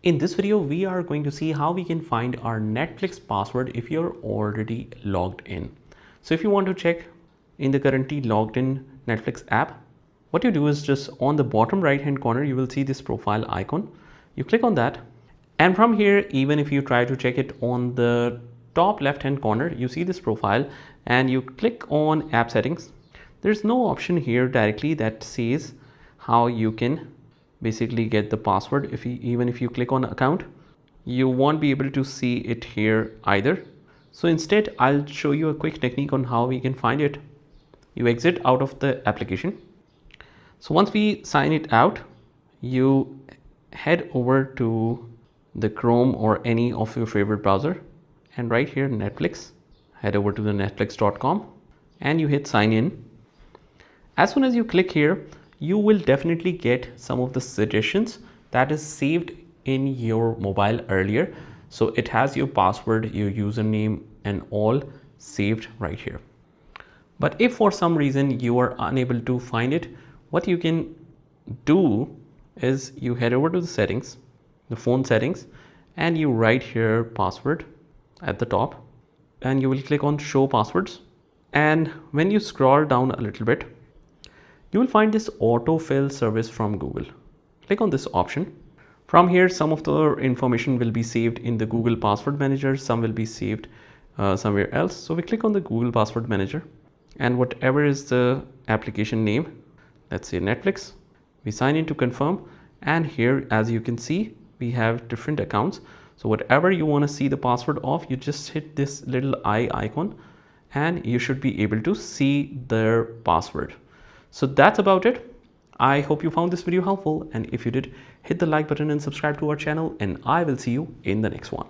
In this video, we are going to see how we can find our Netflix password if you're already logged in. So if you want to check in the currently logged in Netflix app, what you do is just on the bottom right hand corner, you will see this profile icon. You click on that. And from here, even if you try to check it on the top left hand corner, you see this profile and you click on app settings. There's no option here directly that says how you can basically get the password. Even if you click on account, you won't be able to see it here either. So instead, I'll show you a quick technique on how we can find it. You exit out of the application. So once we sign it out, you head over to the Chrome or any of your favorite browser, and right here Netflix, head over to the netflix.com and you hit sign in. As soon as you click here, you will definitely get some of the suggestions that is saved in your mobile earlier. So it has your password, your username and all saved right here. But if for some reason you are unable to find it, what you can do is you head over to the settings, the phone settings, and you write here password at the top and you will click on show passwords. And when you scroll down a little bit, you will find this autofill service from Google. Click on this option. From here, some of the information will be saved in the Google Password Manager. Some will be saved somewhere else. So we click on the Google Password Manager and whatever is the application name, let's say Netflix, we sign in to confirm. And here, as you can see, we have different accounts. So whatever you want to see the password of, you just hit this little eye icon and you should be able to see their password. So that's about it. I hope you found this video helpful, and if you did, hit the like button and subscribe to our channel, and I will see you in the next one.